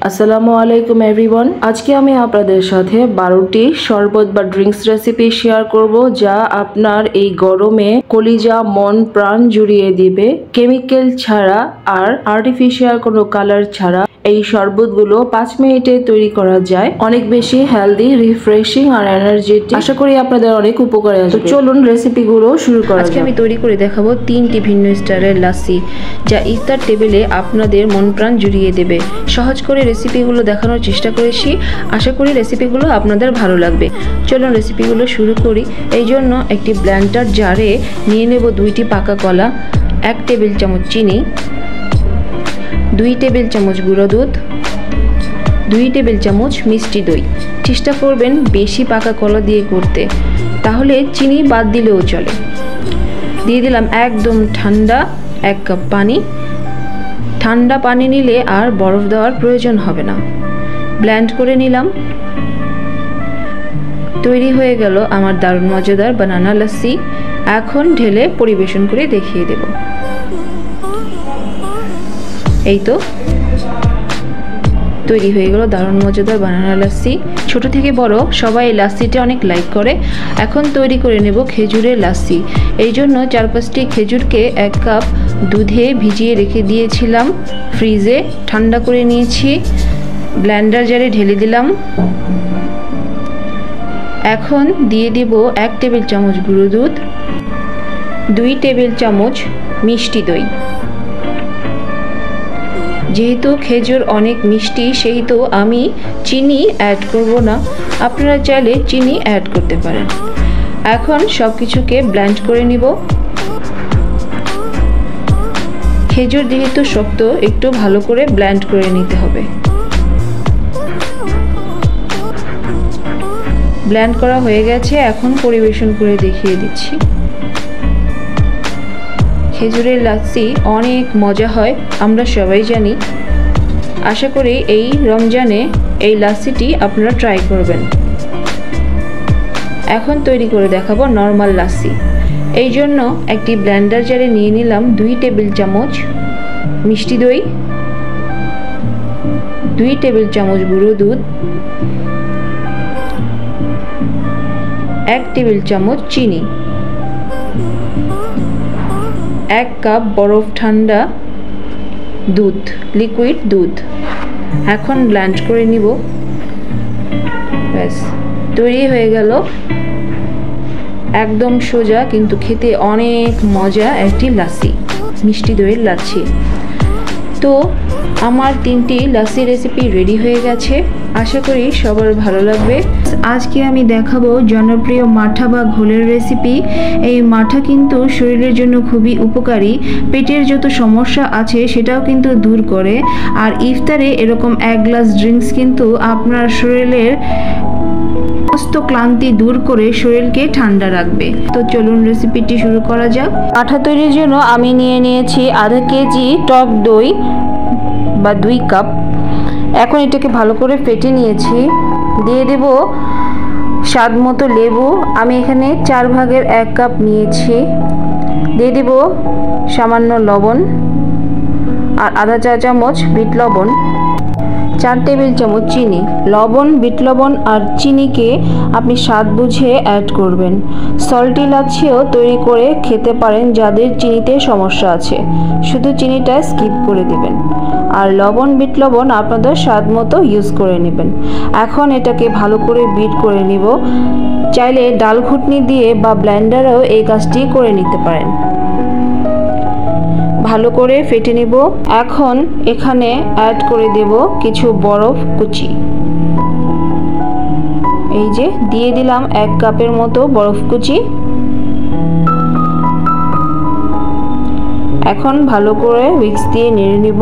আসসালামু আলাইকুম এভরিওয়ান। আজকে আমি আপনাদের সাথে 12টি শরবত বা ড্রিঙ্কস রেসিপি শেয়ার করব, যা আপনার এই গরমে কলিজা মন প্রাণ জুড়িয়ে দিবে। কেমিক্যাল ছাড়া আর আর্টিফিশিয়াল কোনো কালার ছাড়া এই শরবতগুলো 5 মিনিটে তৈরি করা যায়। অনেক বেশি হেলদি, রিফ্রেশিং আর এনার্জেটিক। আশা করি আপনাদের অনেক উপকারে আসবে। তো চলুন রেসিপিগুলো শুরু করা যাক। আজকে আমি তৈরি করে দেখাবো 3টি ভিন্ন স্টাইলের লাসি, যা ইফতার টেবিলে আপনাদের মন প্রাণ জুড়িয়ে দেবে। সহজ করে রেসিপিগুলো দেখানোর চেষ্টা করেছি, আশা করি রেসিপিগুলো আপনাদের ভালো লাগবে। চলুন রেসিপিগুলো শুরু করি। এই জন্য একটি ব্লেন্ডার জারে নিয়ে নেব 2টি পাকা কলা, 1 টেবিল চামচ চিনি, 2 টেবিল চামচ গুঁড়ো দুধ, 2 টেবিল চামচ মিষ্টি দই। চেষ্টা করবেন বেশি পাকা কলা দিয়ে করতে, তাহলে চিনি বাদ দিলেও চলে। দিয়ে দিলাম একদম ঠান্ডা 1 কাপ পানি। ঠান্ডা পানি নিলে আর বরফ দেওয়ার প্রয়োজন হবে না। ব্লেন্ড করে নিলাম। তৈরি হয়ে গেল আমার দারুণ মজাদার বানানা লাসি। এখন ঢেলে পরিবেশন করে দেখিয়ে দেব। এই তো তৈরি হয়ে গেল দারুণ মজাদার বানানা লাসি। ছোট থেকে বড় সবাই এই লাসিটা অনেক লাইক করে। এখন তৈরি করে নেব খেজুরের লাসি। এই জন্য 4-5টি খেজুরকে 1 কাপ দুধে ভিজিয়ে রেখে দিয়েছিলাম ফ্রিজে। ঠান্ডা করে নিয়েছি, ব্লেন্ডার জারে ঢেলে দিলাম। এখন দিয়ে দেব 1 টেবিল চামচ গুঁড়ো দুধ, 2 টেবিল চামচ মিষ্টি দই। যেহেতু খেজুর অনেক মিষ্টি, সেহেতু আমি চিনি অ্যাড করব না, আপনারা চাইলে চিনি অ্যাড করতে পারেন। এখন সব কিছুকে ব্লেন্ড করে নিব। খেজুর যেহেতু শক্ত, একটু ভালো করে ব্লেন্ড করে নিতে হবে। ব্লেন্ড করা হয়ে গেছে, এখন পরিবেশন করে দেখিয়ে দিচ্ছি। খেজুরের লাসি অনেক মজা হয়, আমরা সবাই জানি। আশা করি এই রমজানে এই লাসিটি আপনারা ট্রাই করবেন। এখন তৈরি করে দেখাবো নর্মাল লাসি। এই জন্য একটি ব্লেন্ডার জারে নিয়ে নিলাম 2 টেবিল চামচ মিষ্টি দই, 2 টেবিল চামচ গুঁড়ো দুধ, 1 টেবিল চামচ চিনি, 1 কাপ বরফ ঠান্ডা দুধ, লিকুইড দুধ। এখন ব্লেন্ড করে নিব। ব্যাস তৈরি হয়ে গেল একদম সোজা কিন্তু খেতে অনেক মজা একটি লাসি, মিষ্টি দইয়ের লাসি। তো আমার 3টি লাসি রেসিপি রেডি হয়ে গেছে, আশা করি সবার ভালো লাগবে। আজকে আমি দেখাবো জনপ্রিয় মাঠা বা ঘোলের রেসিপি। এই মাঠা কিন্তু শরীরের জন্য খুবই উপকারী, পেটের যত সমস্যা আছে সেটাও কিন্তু দূর করে। আর ইফতারে এরকম 1 গ্লাস ড্রিঙ্কস কিন্তু আপনার শরীরের সমস্ত ক্লান্তি দূর করে শরীরকে ঠান্ডা রাখবে। তো চলুন রেসিপিটি শুরু করা যাক। মাঠা তৈরির জন্য আমি নিয়ে নিয়েছি আধা কেজি টক দই বা 2 কাপ। এখন এটাকে ভালো করে ফেটে নিয়েছি। দিয়ে দেব স্বাদ মতো লেবু, আমি এখানে 4 ভাগের 1 কাপ নিয়েছি। দিয়ে দেব সামান্য লবণ আর আধা চা চামচ বিট লবণ, 4 টেবিল চামচ চিনি। লবণ, বিট লবণ আর চিনিকে আপনি স্বাদ বুঝে অ্যাড করবেন। সল্টি লাচ্ছিও তৈরি করে খেতে পারেন যাদের চিনিতে সমস্যা আছে, শুধু চিনিটা স্কিপ করে দিবেন। আর লবণ, বিট লবণ আপনাদের স্বাদ মতো ইউজ করে নেবেন। এখন এটাকে ভালো করে বিট করে নিব। চাইলে ডাল ঘুটনি দিয়ে বা ব্লেন্ডারেও এই কাজটি করে নিতে পারেন। ভালো করে ফেটে নিব। এখন এখানে অ্যাড করে দেব কিছু বরফ কুচি। এই যে দিয়ে দিলাম 1 কাপের মতো বরফ কুচি। এখন ভালো করে উইক্স দিয়ে নেড়ে নিব।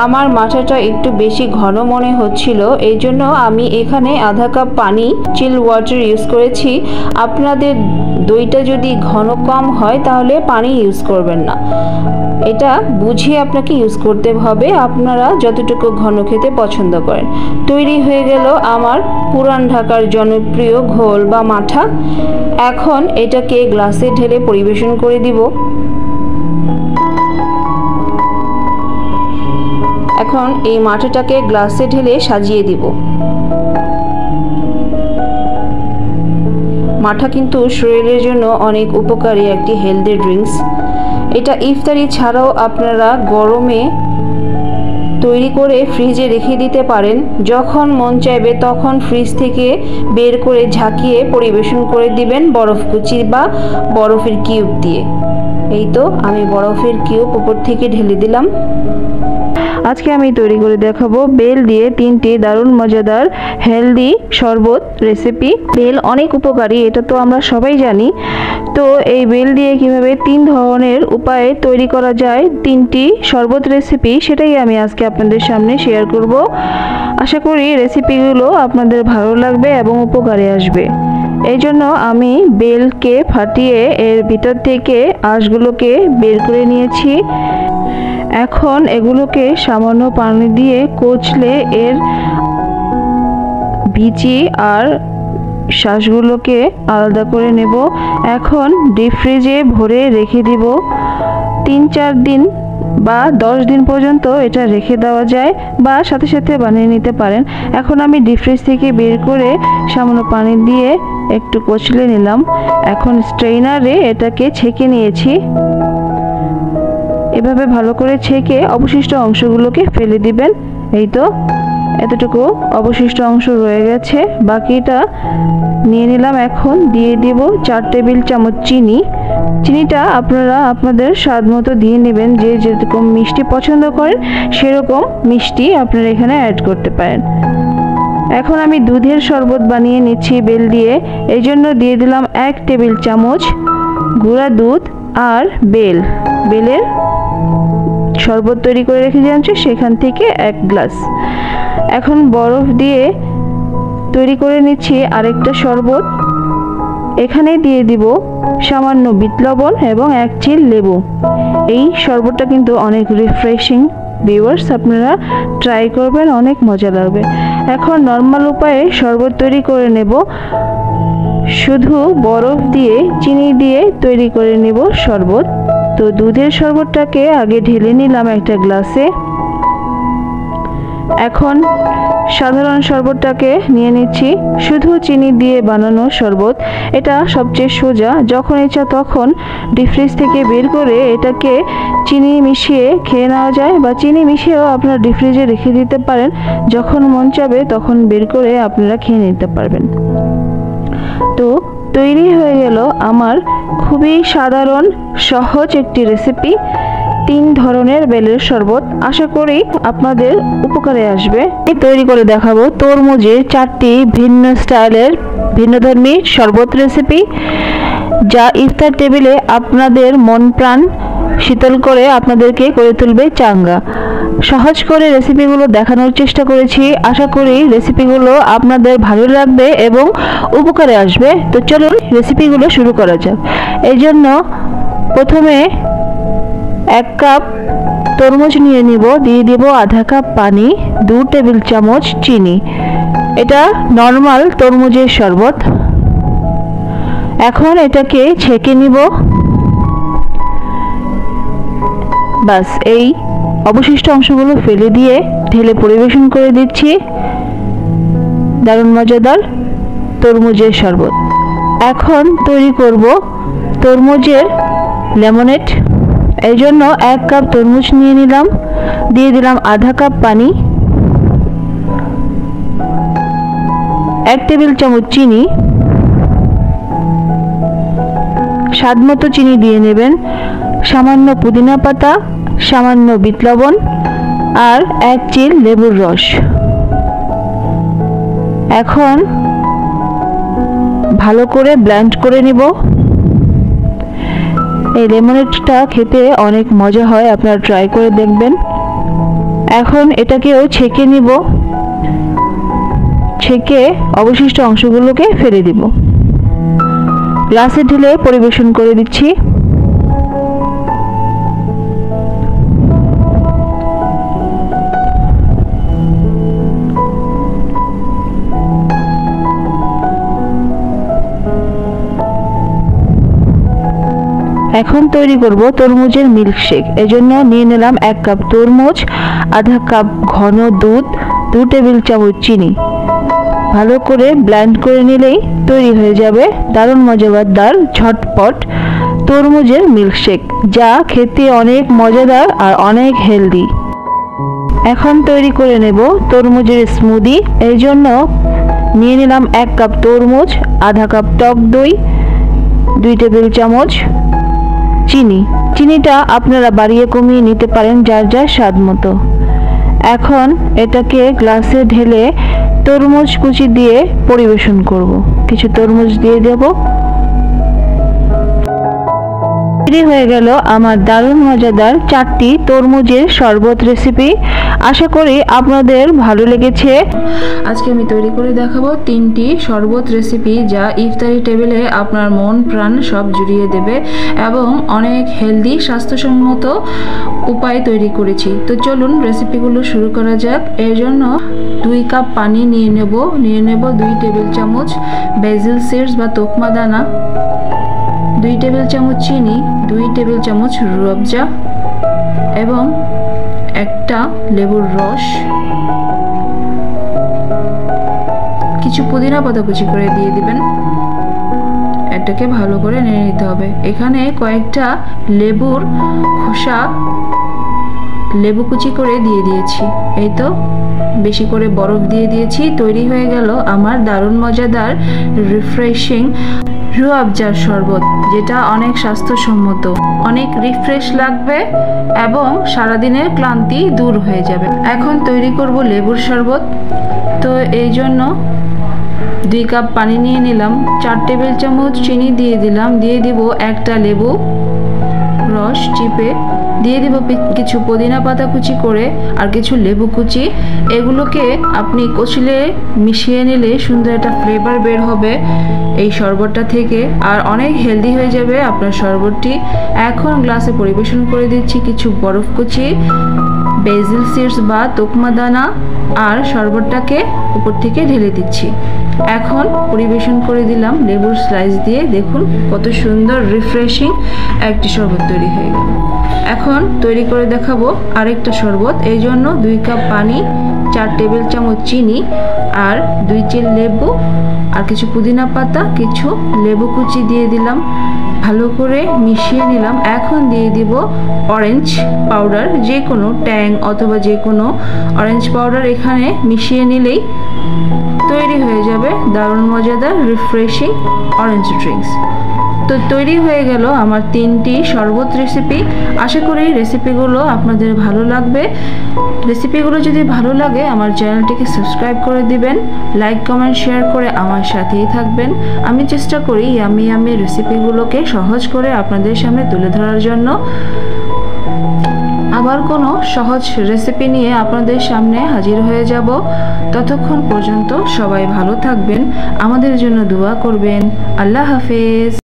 আমার মাঠাটা একটু বেশি ঘন মনে হচ্ছিল, এই জন্য আমি এখানে আধা কাপ পানি চিল ওয়াটার ইউজ করেছি। আপনাদের দইটা যদি ঘন কম হয় তাহলে পানি ইউজ করবেন না, এটা বুঝে আপনাকে ইউজ করতে হবে, আপনারা যতটুকু ঘন খেতে পছন্দ করেন। তৈরি হয়ে গেল আমার পুরান ঢাকার জনপ্রিয় ঘোল বা মাঠা। এখন এটাকে গ্লাসে ঢেলে পরিবেশন করে দিব। এখন এই মাঠাটাকে গ্লাসে ঢেলে সাজিয়ে দিব। মাঠা কিন্তু শরীরের জন্য অনেক উপকারী একটি হেলদি ড্রিঙ্কস। এটা ইফতারি ছাড়াও আপনারা গরমে তৈরি করে ফ্রিজে রেখে দিতে পারেন। যখন মন চাইবে তখন ফ্রিজ থেকে বের করে ঝাঁকিয়ে পরিবেশন করে দিবেন বরফ কুচি বা বরফের কিউব দিয়ে। এই তো আমি বরফের কিউব উপর থেকে ঢেলে দিলাম। আজকে আমি তৈরি করে দেখাবো বেল দিয়ে 3টি দারুণ মজাদার হেলদি শরবত রেসিপি। বেল অনেক উপকারী, এটা তো আমরা সবাই জানি। তো এই বেল দিয়ে কিভাবে 3 ধরনের উপায়ে তৈরি করা যায় 3টি শরবত রেসিপি, সেটাই আমি আজকে আপনাদের সামনে শেয়ার করব। আশা করি রেসিপিগুলো আপনাদের ভালো লাগবে এবং উপকারে আসবে। এই জন্য আমি বেলকে ফাটিয়ে এর ভিতর থেকে আঁশগুলোকে বের করে নিয়েছি। এখন এগুলোকে সামান্য পানি দিয়ে কচলে এর বিচি আর শ্বাসগুলোকে আলাদা করে নেব। এখন ডিপ ফ্রিজে ভরে রেখে দিব। 3-4 দিন বা 10 দিন পর্যন্ত এটা রেখে দেওয়া যায়, বা সাথে সাথে বানিয়ে নিতে পারেন। এখন আমি ডিপ ফ্রিজ থেকে বের করে সামান্য পানি দিয়ে একটু কচলে নিলাম। এখন স্ট্রেইনারে এটাকে ছেঁকে নিয়েছি। এভাবে ভালো করে ছেঁকে অবশিষ্ট অংশগুলোকে ফেলে দিবেন। এই তো এতটুকু অবশিষ্ট অংশ রয়ে গেছে, বাকিটা নিয়ে নিলাম। এখন দিয়ে দিব 4 টেবিল চামচ চিনি। চিনিটা আপনারা আপনাদের স্বাদ মতো দিয়ে নেবেন, যে যেরকম মিষ্টি পছন্দ করেন সেরকম মিষ্টি আপনারা এখানে অ্যাড করতে পারেন। এখন আমি দুধের শরবত বানিয়ে নিচ্ছি বেল দিয়ে। এই জন্য দিয়ে দিলাম 1 টেবিল চামচ গুঁড়া দুধ আর বেলের শরবত তৈরি করে রেখে দিয়েছি সেখান থেকে 1 গ্লাস। এখন বরফ দিয়ে তৈরি করে নিচ্ছি আরেকটা শরবত। এখানে দিয়ে দিব সামান্য বিট লবণ এবং 1 চিল লেবু। এই শরবতটা কিন্তু অনেক রিফ্রেশিং। ভিউয়ার্স, আপনারা ট্রাই করবেন, অনেক মজা লাগবে। এখন নর্মাল উপায়ে শরবত তৈরি করে নেব। শুধু বরফ দিয়ে চিনি দিয়ে তৈরি করে নেব শরবত। তো দুধের শরবতটাকে আগে ঢেলে নিলাম একটা গ্লাসে। এখন সাধারণ শরবতটাকে নিয়ে নিচ্ছি, শুধু চিনি দিয়ে বানানো শরবত। এটা সবচেয়ে সোজা, যখন ইচ্ছা তখন ডিপ ফ্রিজ থেকে বের করে এটাকে চিনি মিশিয়ে খেয়ে নেওয়া যায়, বা চিনি মিশিয়েও আপনারা ডিপ ফ্রিজে রেখে দিতে পারেন। যখন মন চাবে তখন বের করে আপনারা খেয়ে নিতে পারবেন। তো তৈরি হয়ে গেল আমার খুবই সাধারণ সহজ একটি রেসিপি, 3 ধরনের বেলের শরবত। আশা করি আপনাদের উপকারে আসবে। তৈরি করে দেখাবো তরমুজের 4টি ভিন্ন স্টাইলের ভিন্নধর্মী শরবত রেসিপি, যা ইফতার টেবিলে আপনাদের মন প্রাণ শীতল করে আপনাদেরকে করে তুলবে চাঙ্গা। সহজ করে রেসিপিগুলো দেখানোর চেষ্টা করেছি। আশা করি রেসিপিগুলো আপনাদের ভালো লাগবে এবং উপকারে আসবে। তো চলুন রেসিপিগুলো শুরু করা যাক। এই জন্য প্রথমে 1 কাপ তরমুজ নিয়ে নিব, দিয়ে দিব আধা কাপ পানি, 2 টেবিল চামচ চিনি। এটা নর্মাল তরমুজের শরবত। এখন এটাকে ছেঁকে নিব। বাস, এই অবশিষ্ট অংশগুলো ফেলে দিয়ে ঢেলে পরিবেশন করে দিচ্ছি দারুণ মজাদার তরমুজের শরবত। এখন তৈরি করব তরমুজের লেমনেড। এই জন্য 1 কাপ তরমুজ নিয়ে নিলাম, দিয়ে দিলাম আধা কাপ পানি, 1 টেবিল চামচ চিনি, স্বাদ মতো চিনি দিয়ে নেবেন, সামান্য পুদিনা পাতা, সামান্য বিট লবণ আর 1 চিল লেবুর রস। এখন ভালো করে ব্লেন্ড করে নিব। এই লেমনেডটা খেতে অনেক মজা হয়, আপনারা ট্রাই করে দেখবেন। এখন এটাকেও ছেঁকে নিব, ছেঁকে অবশিষ্ট অংশগুলোকে ফেলে দিব। গ্লাসে ঢেলে পরিবেশন করে দিচ্ছি। এখন তৈরি করব তরমুজের মিল্কশেক। এজন্য নিয়ে নিলাম 1 কাপ তরমুজ, আধা কাপ ঘন দুধ, 2 টেবিল চামচ চিনি। ভালো করে ব্লেন্ড করে নিলেই তৈরি হয়ে যাবে দারুণ মজাদার ঝটপট তরমুজের মিল্কশেক, যা খেতে অনেক মজাদার আর অনেক হেলদি। এখন তৈরি করে নেব তরমুজের স্মুদি। এর জন্য নিয়ে নিলাম 1 কাপ তরমুজ, আধা কাপ টক দই, 2 টেবিল চামচ চিনি। চিনিটা আপনারা বাড়িয়ে কমিয়ে নিতে পারেন যার যার স্বাদ মতো। এখন এটাকে গ্লাসে ঢেলে তরমুজ কুচি দিয়ে পরিবেশন করব। কিছু তরমুজ দিয়ে দেব। তৈরি হয়ে গেল আমার দারুণ মজাদার 4টি তরমুজের শরবত রেসিপি। আশা করি আপনাদের ভালো লেগেছে। আজকে আমি তৈরি করে দেখাবো 3টি শরবত রেসিপি, যা ইফতারি টেবিলে আপনার মন প্রাণ সব জুড়িয়ে দেবে এবং অনেক হেলদি স্বাস্থ্যসম্মত উপায় তৈরি করেছি। তো চলুন রেসিপিগুলো শুরু করা যাক। এর জন্য 2 কাপ পানি নিয়ে নেব 2 টেবিল চামচ বেসিল সিডস বা তোকমা দানা, 2 টেবিল চামচ চিনি, 2 টেবিল চামচ রুয়াবজা এবং একটা লেবুর রস, কিছু পুদিনা পাতা কুচি করে দিয়ে দিবেন। এটাকে ভালো করে নেড়ে নিতে হবে। এখানে কয়েকটা লেবুর খোসা লেবু কুচি করে দিয়ে দিয়েছি। এই তো বেশি করে বরফ দিয়ে দিয়েছি। তৈরি হয়ে গেল আমার দারুণ মজাদার রিফ্রেশিং রুয়াবজার শরবত, যেটা অনেক স্বাস্থ্যসম্মত, অনেক রিফ্রেশ লাগবে এবং সারাদিনের ক্লান্তি দূর হয়ে যাবে। এখন তৈরি করব লেবুর শরবত। তো এই জন্য 2 কাপ পানি নিয়ে নিলাম, 4 টেবিল চামচ চিনি দিয়ে দিলাম, দিয়ে দিব একটা লেবু রস চিপে, দিয়ে দিব কিছু পুদিনা পাতা কুচি করে আর কিছু লেবু কুচি। এগুলোকে আপনি কচলে মিশিয়ে নিলে সুন্দর একটা ফ্লেভার বের হবে এই শরবতটা থেকে, আর অনেক হেলদি হয়ে যাবে আপনার শরবতটি। এখন গ্লাসে পরিবেশন করে দিচ্ছি কিছু বরফ কুচি, বেসিল সিডস বা তোকমা দানা, আর শরবতটাকে উপর থেকে ঢেলে দিচ্ছি। এখন পরিবেশন করে দিলাম লেবুর স্লাইস দিয়ে। দেখুন কত সুন্দর রিফ্রেশিং একটি শরবত তৈরি হয়ে গেল। এখন তৈরি করে দেখাবো আরেকটা শরবত। এই জন্য 2 কাপ পানি, 4 টেবিল চামচ চিনি আর 2 চিল লেবু আর কিছু পুদিনা পাতা, কিছু লেবু কুচি দিয়ে দিলাম, ভালো করে মিশিয়ে নিলাম। এখন দিয়ে দিব অরেঞ্জ পাউডার, যে কোনো ট্যাং অথবা যে কোনো অরেঞ্জ পাউডার এখানে মিশিয়ে নিলেই তৈরি হয়ে যাবে দারুণ মজাদার রিফ্রেশিং অরেঞ্জ ড্রিঙ্কস। তো তৈরি হয়ে গেল আমার 3টি শরবত রেসিপি। আশা করি রেসিপিগুলো আপনাদের ভালো লাগবে। রেসিপিগুলো যদি ভালো লাগে আমার চ্যানেলটিকে সাবস্ক্রাইব করে দিবেন, লাইক কমেন্ট শেয়ার করে আমার সাথেই থাকবেন। আমি চেষ্টা করি ইয়ামি রেসিপিগুলোকে সহজ করে আপনাদের সামনে তুলে ধরার জন্য। আবার কোনো সহজ রেসিপি নিয়ে আপনাদের সামনে হাজির হয়ে যাব। ততক্ষণ পর্যন্ত সবাই ভালো থাকবেন, আমাদের জন্য দোয়া করবেন। আল্লাহ হাফেজ।